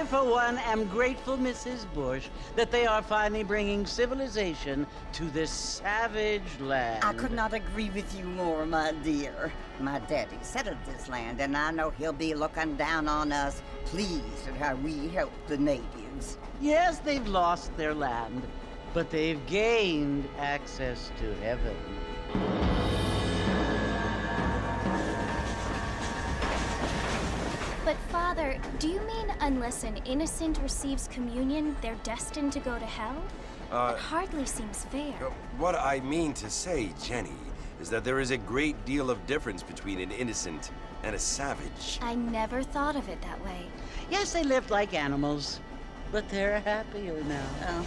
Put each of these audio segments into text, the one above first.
for one, am grateful, Mrs. Bush, that they are finally bringing civilization to this savage land. I could not agree with you more, my dear. My daddy settled this land, and I know he'll be looking down on us, pleased at how we help the natives. Yes, they've lost their land, but they've gained access to heaven. But Father, do you mean unless an innocent receives communion, they're destined to go to hell? That hardly seems fair. What I mean to say, Jenny, is that there is a great deal of difference between an innocent and a savage. I never thought of it that way. Yes, they lived like animals, but they're happier now.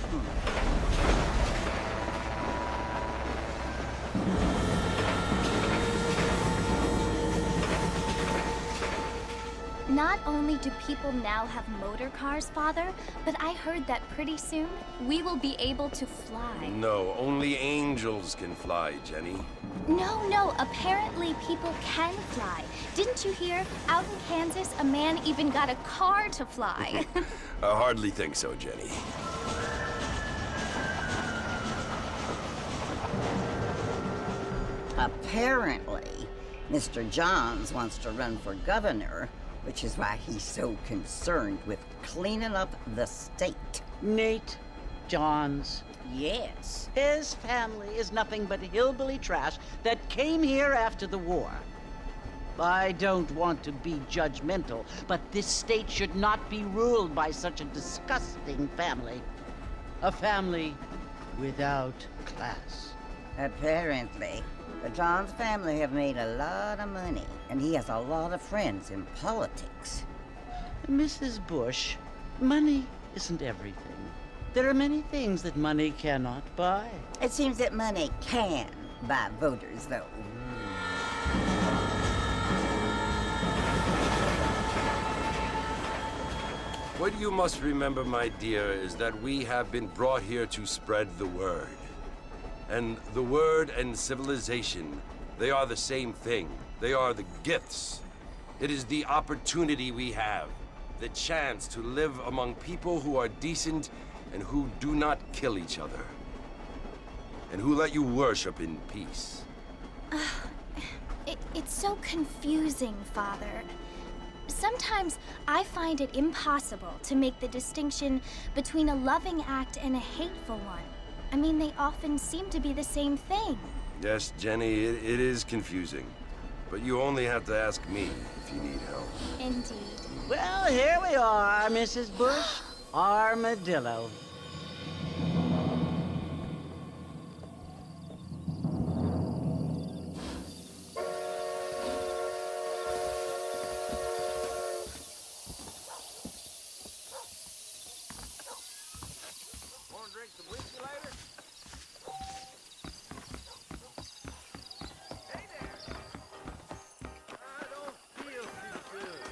Not only do people now have motor cars, Father, but I heard that pretty soon we will be able to fly. No, only angels can fly, Jenny. No, apparently people can fly. Didn't you hear? Out in Kansas, a man even got a car to fly. I hardly think so, Jenny. Apparently, Mr. Johns wants to run for governor, which is why he's so concerned with cleaning up the state. Nate Johns. Yes. His family is nothing but hillbilly trash that came here after the war. I don't want to be judgmental, but this state should not be ruled by such a disgusting family. A family without class. Apparently. The Johns family have made a lot of money, and he has a lot of friends in politics. Mrs. Bush, money isn't everything. There are many things that money cannot buy. It seems that money can buy voters, though. What you must remember, my dear, is that we have been brought here to spread the word. And the word and civilization, they are the same thing. They are the gifts. It is the opportunity we have, the chance to live among people who are decent and who do not kill each other, and who let you worship in peace. It's so confusing, Father. Sometimes I find it impossible to make the distinction between a loving act and a hateful one. I mean, they often seem to be the same thing. Yes, Jenny, it is confusing. But you only have to ask me if you need help. Indeed. Well, here we are, Mrs. Bush. Armadillo. Want to drink some whiskey later? Hey there! I don't feel too good.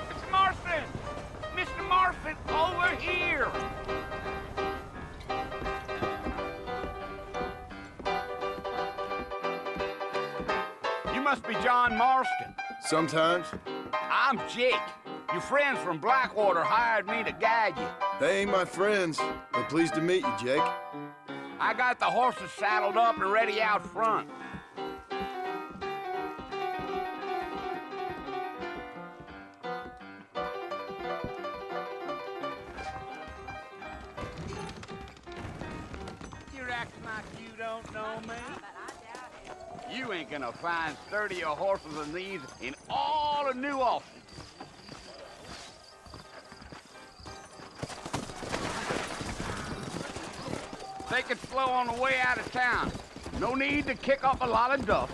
Mr. Marston! Mr. Marston, over here! You must be John Marston. Sometimes. I'm Jake. Your friends from Blackwater hired me to guide you. They ain't my friends. They're pleased to meet you, Jake. I got the horses saddled up and ready out front. You're acting like you don't know me. You ain't gonna find sturdier horses than these in all of New Austin. Take it slow on the way out of town. No need to kick up a lot of dust.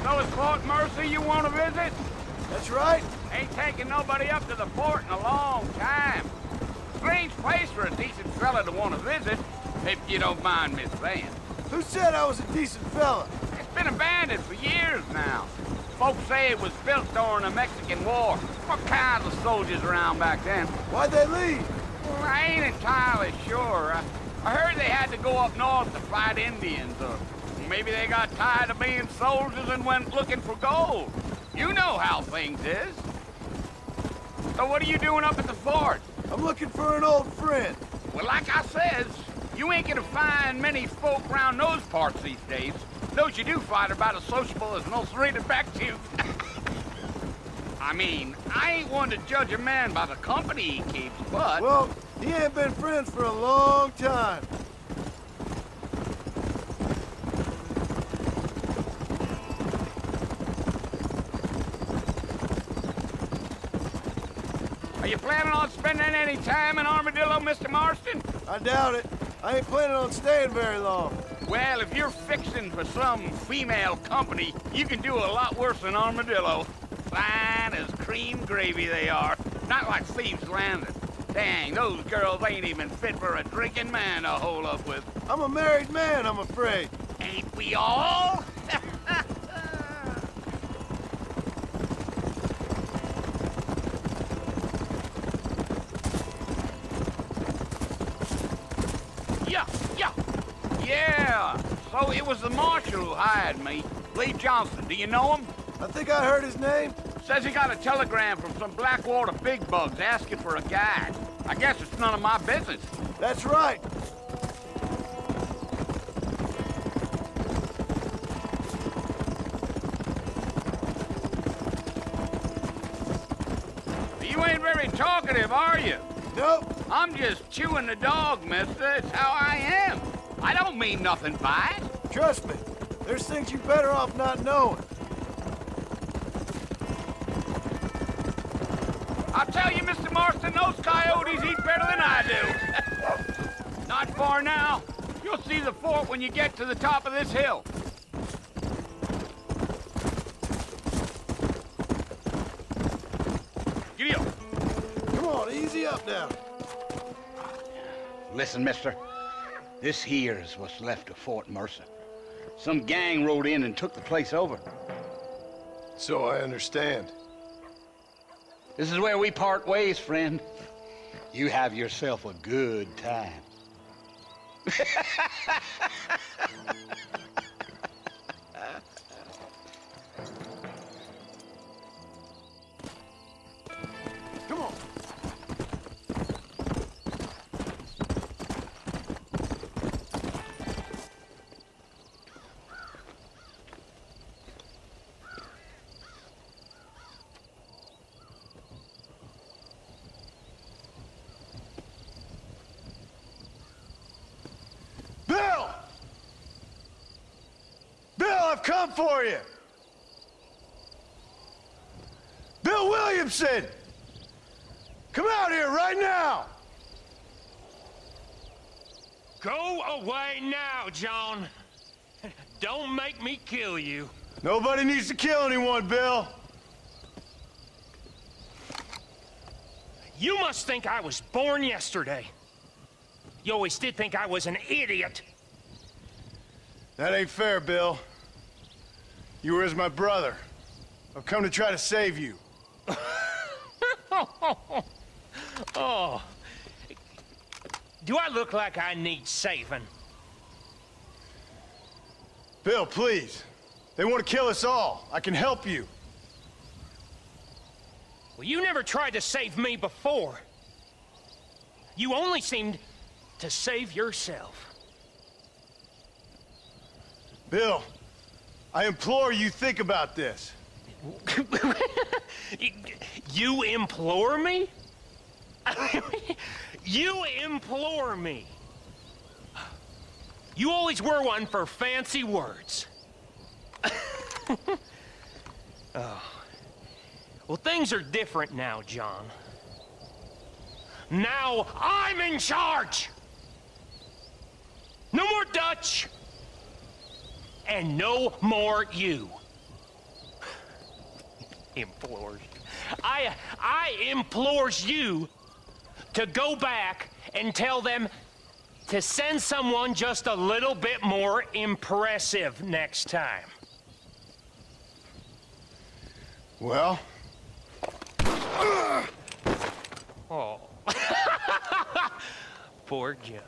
So it's Fort Mercy you want to visit? That's right. Ain't taking nobody up to the fort in a long time. Strange place for a decent fella to want to visit, if you don't mind me saying. Who said I was a decent fella? been abandoned for years now. Folks say it was built during the Mexican War. What kinds of soldiers around back then? Why'd they leave? Well, I ain't entirely sure. I heard they had to go up north to fight Indians, or maybe they got tired of being soldiers and went looking for gold. You know how things is. So what are you doing up at the fort? I'm looking for an old friend. Well, like I says, you ain't gonna find many folk around those parts these days. Those you do find are about as sociable as an ulcerated back tooth. I mean, I ain't one to judge a man by the company he keeps, but... Well, he ain't been friends for a long time. Are you planning on spending any time in Armadillo, Mr. Marston? I doubt it. I ain't planning on staying very long. Well, if you're fixing for some female company, you can do a lot worse than Armadillo. Fine as cream gravy they are. Not like Thieves Landing. Dang, those girls ain't even fit for a drinking man to hole up with. I'm a married man, I'm afraid. Ain't we all? Yeah. So it was the marshal who hired me. Lee Johnson, do you know him? I think I heard his name. Says he got a telegram from some Blackwater big bugs asking for a guide. I guess it's none of my business. That's right. You ain't very talkative, are you? Nope. I'm just chewing the dog, mister. It's how I am. I don't mean nothing by it. Trust me. There's things you're better off not knowing. I'll tell you, Mr. Marston, those coyotes eat better than I do. Not far now. You'll see the fort when you get to the top of this hill. Giddy up. Come on, easy up now. Listen, mister. This here is what's left of Fort Mercer. Some gang rode in and took the place over. So I understand. This is where we part ways, friend. You have yourself a good time. Come on. Bill! Bill, I've come for you! Bill Williamson! Come out here right now! Go away now, John. Don't make me kill you. Nobody needs to kill anyone, Bill. You must think I was born yesterday. You always did think I was an idiot. That ain't fair, Bill. You were as my brother. I've come to try to save you. Oh. Do I look like I need saving? Bill, please. They want to kill us all. I can help you. Well, you never tried to save me before. You only seemed to save yourself. Bill, I implore you think about this. You implore me? You implore me. You always were one for fancy words. Oh. Well, things are different now, John. Now I'm in charge! No more Dutch! And no more you. Implores. I implores you to go back and tell them to send someone just a little bit more impressive next time. Well, Oh. Poor John.